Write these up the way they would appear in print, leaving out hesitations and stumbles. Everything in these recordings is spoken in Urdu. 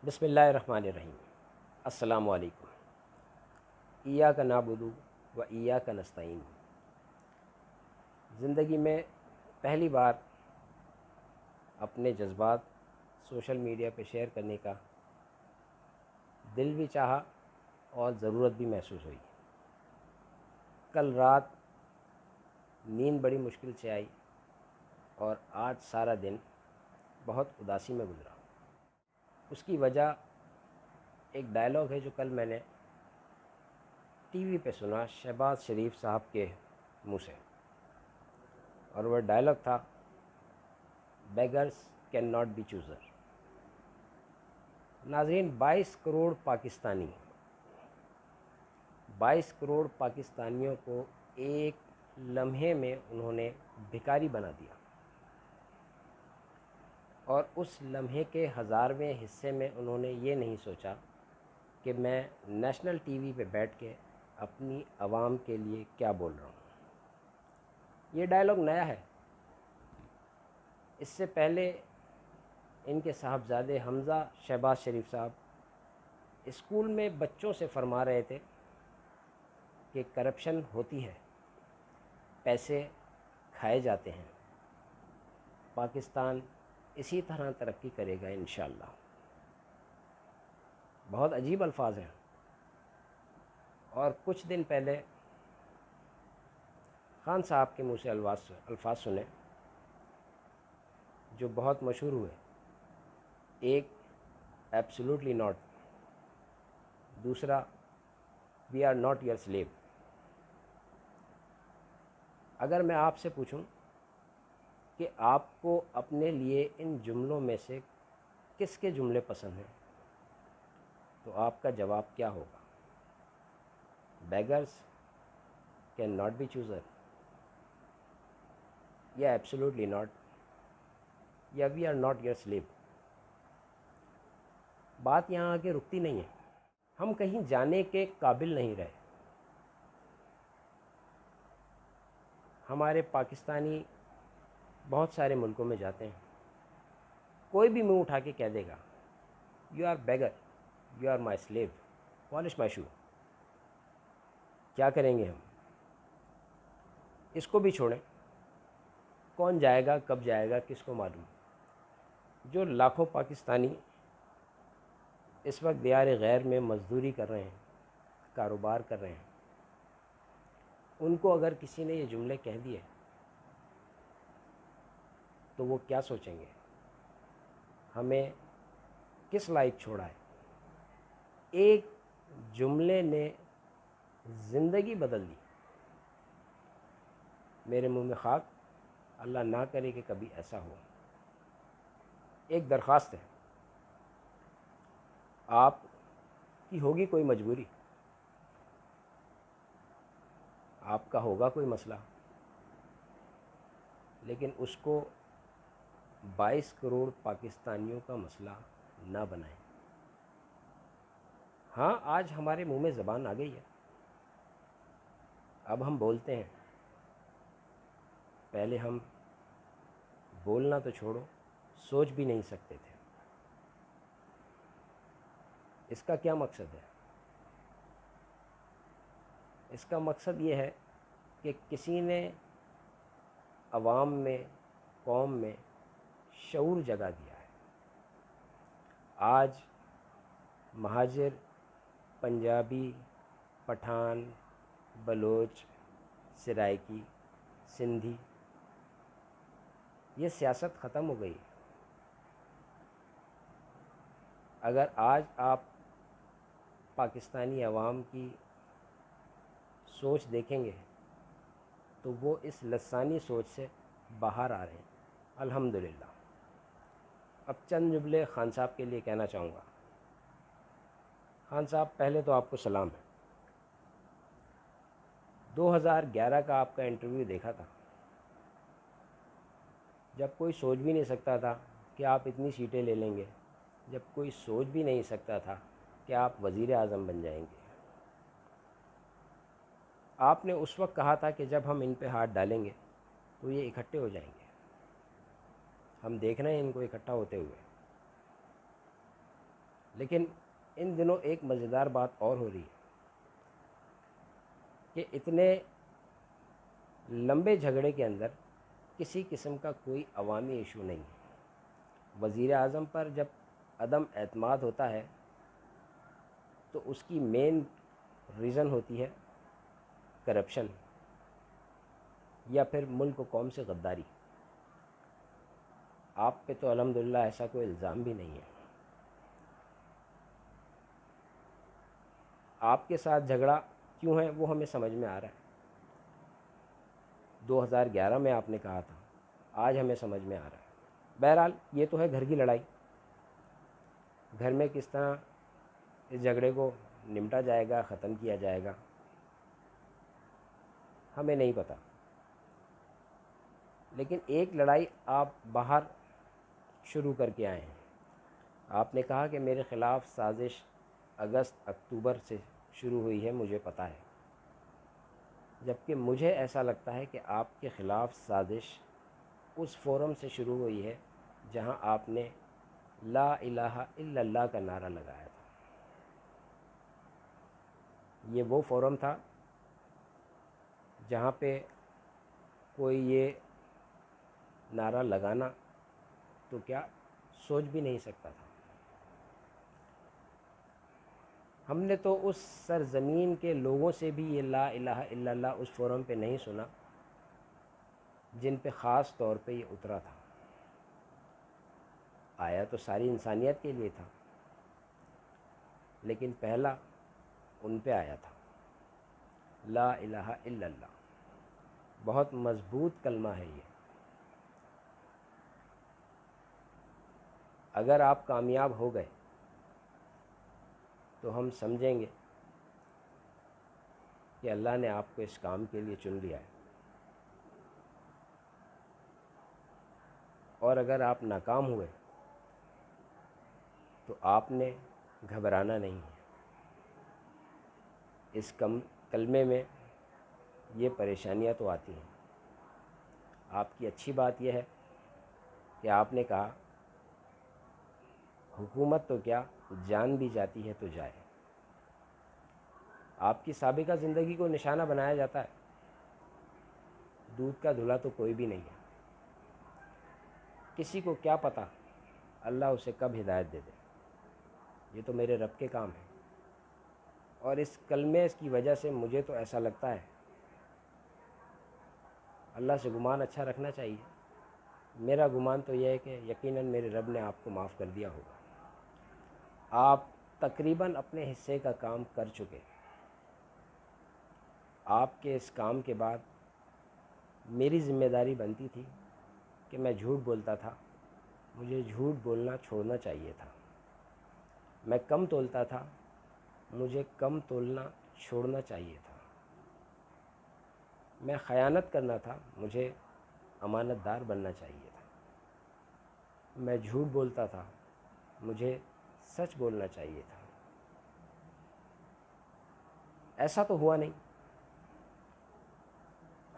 بسم اللہ الرحمن الرحیم۔ السلام علیکم۔ ایاک نعبد و ایاک نستعین۔ زندگی میں پہلی بار اپنے جذبات سوشل میڈیا پہ شیئر کرنے کا دل بھی چاہا اور ضرورت بھی محسوس ہوئی۔ کل رات نیند بڑی مشکل سے آئی اور آج سارا دن بہت اداسی میں گزرا۔ اس کی وجہ ایک ڈائلاگ ہے جو کل میں نے ٹی وی پہ سنا شہباز شریف صاحب کے منہ سے، اور وہ ڈائلاگ تھا beggars can not be chooser. ناظرین، 22 کروڑ پاکستانیوں کو ایک لمحے میں انہوں نے بھکاری بنا دیا، اور اس لمحے کے 1000ویں حصے میں انہوں نے یہ نہیں سوچا کہ میں نیشنل ٹی وی پہ بیٹھ کے اپنی عوام کے لیے کیا بول رہا ہوں۔ یہ ڈائلاگ نیا ہے۔ اس سے پہلے ان کے صاحبزادے حمزہ شہباز شریف صاحب اسکول میں بچوں سے فرما رہے تھے کہ کرپشن ہوتی ہے، پیسے کھائے جاتے ہیں، پاکستان اسی طرح ترقی کرے گا انشاءاللہ۔ بہت عجیب الفاظ ہیں۔ اور کچھ دن پہلے خان صاحب کے منہ سے الفاظ سنے جو بہت مشہور ہوئے۔ ایک ایبسولوٹلی ناٹ، دوسرا we are not your slave. اگر میں آپ سے پوچھوں کہ آپ کو اپنے لیے ان جملوں میں سے کس کے جملے پسند ہیں تو آپ کا جواب کیا ہوگا؟ Beggars can not be chooser, یا ایبسولوٹلی ناٹ، یا we are not your slave? بات یہاں آگے رکتی نہیں ہے۔ ہم کہیں جانے کے قابل نہیں رہے۔ ہمارے پاکستانی بہت سارے ملکوں میں جاتے ہیں، کوئی بھی منہ اٹھا کے کہہ دے گا you are beggar, you are my slave, polish my shoe. کیا کریں گے ہم؟ اس کو بھی چھوڑیں، کون جائے گا، کب جائے گا، کس کو معلوم۔ جو لاکھوں پاکستانی اس وقت دیار غیر میں مزدوری کر رہے ہیں، کاروبار کر رہے ہیں، ان کو اگر کسی نے یہ جملے کہہ دیے تو وہ کیا سوچیں گے؟ ہمیں کس لائق چھوڑا ہے؟ ایک جملے نے زندگی بدل دی۔ میرے منہ میں خاک، اللہ نہ کرے کہ کبھی ایسا ہو۔ ایک درخواست ہے، آپ کی ہوگی کوئی مجبوری، آپ کا ہوگا کوئی مسئلہ، لیکن اس کو 22 کروڑ پاکستانیوں کا مسئلہ نہ بنائیں۔ ہاں، آج ہمارے منہ میں زبان آ گئی ہے، اب ہم بولتے ہیں۔ پہلے ہم بولنا تو چھوڑو، سوچ بھی نہیں سکتے تھے۔ اس کا کیا مقصد ہے؟ اس کا مقصد یہ ہے کہ کسی نے عوام میں، قوم میں شعور جگا دیا ہے۔ آج مہاجر، پنجابی، پٹھان، بلوچ، سرائکی، سندھی، یہ سیاست ختم ہو گئی۔ اگر آج آپ پاکستانی عوام کی سوچ دیکھیں گے تو وہ اس لسانی سوچ سے باہر آ رہے ہیں، الحمدللہ۔ اب چند جملے خان صاحب کے لیے کہنا چاہوں گا۔ خان صاحب، پہلے تو آپ کو سلام ہے۔ 2011 کا آپ کا انٹرویو دیکھا تھا، جب کوئی سوچ بھی نہیں سکتا تھا کہ آپ اتنی سیٹیں لے لیں گے، جب کوئی سوچ بھی نہیں سکتا تھا کہ آپ وزیر اعظم بن جائیں گے۔ آپ نے اس وقت کہا تھا کہ جب ہم ان پہ ہاتھ ڈالیں گے تو یہ اکٹھے ہو جائیں گے۔ ہم دیکھ رہے ہیں ان کو اکٹھا ہوتے ہوئے۔ لیکن ان دنوں ایک مزیدار بات اور ہو رہی ہے کہ اتنے لمبے جھگڑے کے اندر کسی قسم کا کوئی عوامی ایشو نہیں ہے۔ وزیر اعظم پر جب عدم اعتماد ہوتا ہے تو اس کی مین ریزن ہوتی ہے کرپشن یا پھر ملک و قوم سے غداری۔ آپ پہ تو الحمدللہ ایسا کوئی الزام بھی نہیں ہے۔ آپ کے ساتھ جھگڑا کیوں ہے وہ ہمیں سمجھ میں آ رہا ہے۔ 2011 میں آپ نے کہا تھا، آج ہمیں سمجھ میں آ رہا ہے۔ بہرحال یہ تو ہے گھر کی لڑائی، گھر میں کس طرح اس جھگڑے کو نمٹا جائے گا، ختم کیا جائے گا، ہمیں نہیں پتہ۔ لیکن ایک لڑائی آپ باہر شروع کر کے آئے ہیں۔ آپ نے کہا کہ میرے خلاف سازش اگست اکتوبر سے شروع ہوئی ہے، مجھے پتہ ہے، جبکہ مجھے ایسا لگتا ہے کہ آپ کے خلاف سازش اس فورم سے شروع ہوئی ہے جہاں آپ نے لا الہ الا اللہ کا نعرہ لگایا تھا۔ یہ وہ فورم تھا جہاں پہ کوئی یہ نعرہ لگانا تو کیا سوچ بھی نہیں سکتا تھا۔ ہم نے تو اس سرزمین کے لوگوں سے بھی یہ لا الہ الا اللہ اس فورم پہ نہیں سنا جن پہ خاص طور پہ یہ اترا تھا۔ آیا تو ساری انسانیت کے لیے تھا، لیکن پہلا ان پہ آیا تھا لا الہ الا اللہ۔ بہت مضبوط کلمہ ہے یہ۔ اگر آپ کامیاب ہو گئے تو ہم سمجھیں گے کہ اللہ نے آپ کو اس کام کے لیے چن لیا ہے، اور اگر آپ ناکام ہوئے تو آپ نے گھبرانا نہیں ہے۔ اس کلمے میں یہ پریشانیاں تو آتی ہیں۔ آپ کی اچھی بات یہ ہے کہ آپ نے کہا حکومت تو کیا جان بھی جاتی ہے تو جائے۔ آپ کی سابقہ زندگی کو نشانہ بنایا جاتا ہے، دودھ کا دھلا تو کوئی بھی نہیں ہے۔ کسی کو کیا پتہ اللہ اسے کب ہدایت دے دے، یہ تو میرے رب کے کام ہے۔ اور اس کلمے کی وجہ سے مجھے تو ایسا لگتا ہے اللہ سے گمان اچھا رکھنا چاہیے۔ میرا گمان تو یہ ہے کہ یقیناً میرے رب نے آپ کو معاف کر دیا ہوگا۔ آپ تقریباً اپنے حصے کا کام کر چکے۔ آپ کے اس کام کے بعد میری ذمہ داری بنتی تھی کہ میں جھوٹ بولتا تھا، مجھے جھوٹ بولنا چھوڑنا چاہیے تھا۔ میں کم تولتا تھا، مجھے کم تولنا چھوڑنا چاہیے تھا۔ میں خیانت کرنا تھا، مجھے امانت دار بننا چاہیے تھا۔ میں جھوٹ بولتا تھا، مجھے سچ بولنا چاہیے تھا۔ ایسا تو ہوا نہیں۔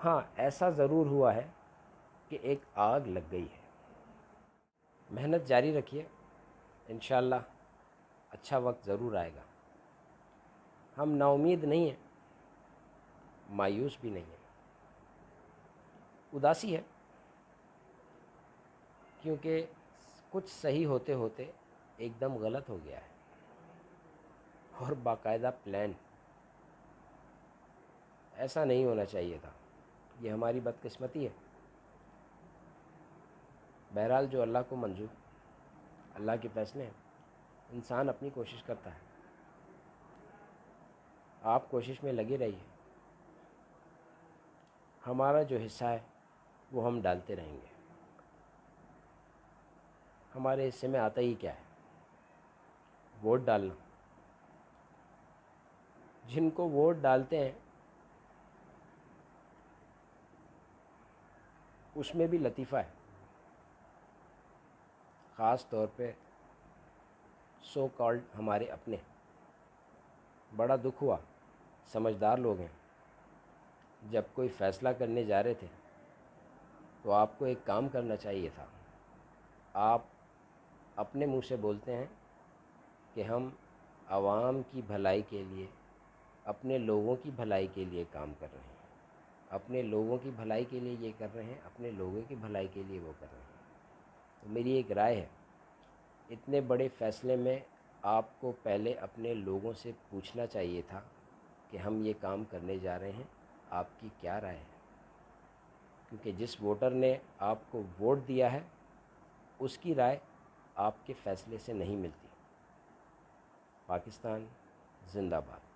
ہاں ایسا ضرور ہوا ہے کہ ایک آگ لگ گئی ہے۔ محنت جاری رکھیے، انشاءاللہ اچھا وقت ضرور آئے گا۔ ہم نا امید نہیں ہیں، مایوس بھی نہیں ہیں۔ اداسی ہے کیونکہ کچھ صحیح ہوتے ہوتے ایک دم غلط ہو گیا ہے، اور باقاعدہ پلان۔ ایسا نہیں ہونا چاہیے تھا، یہ ہماری بدقسمتی ہے۔ بہرحال جو اللہ کو منظور، اللہ کے فیصلے ہیں، انسان اپنی کوشش کرتا ہے۔ آپ کوشش میں لگے رہیے، ہمارا جو حصہ ہے وہ ہم ڈالتے رہیں گے۔ ہمارے حصے میں آتا ہی کیا ہے؟ ووٹ ڈالنا۔ جن کو ووٹ ڈالتے ہیں اس میں بھی لطیفہ ہے، خاص طور پہ سو کالڈ ہمارے اپنے۔ بڑا دکھ ہوا، سمجھدار لوگ ہیں، جب کوئی فیصلہ کرنے جا رہے تھے تو آپ کو ایک کام کرنا چاہیے تھا۔ آپ اپنے منہ سے بولتے ہیں کہ کہ ہم عوام کی بھلائی کے لیے، اپنے لوگوں کی بھلائی کے لیے کام کر رہے ہیں، اپنے لوگوں کی بھلائی کے لیے یہ کر رہے ہیں، اپنے لوگوں کی بھلائی کے لیے وہ کر رہے ہیں۔ تو میری ایک رائے ہے، اتنے بڑے فیصلے میں آپ کو پہلے اپنے لوگوں سے پوچھنا چاہیے تھا کہ ہم یہ کام کرنے جا رہے ہیں، آپ کی کیا رائے ہے؟ کیونکہ جس ووٹر نے آپ کو ووٹ دیا ہے اس کی رائے آپ کے فیصلے سے نہیں ملتی۔ پاکستان زندہ باد۔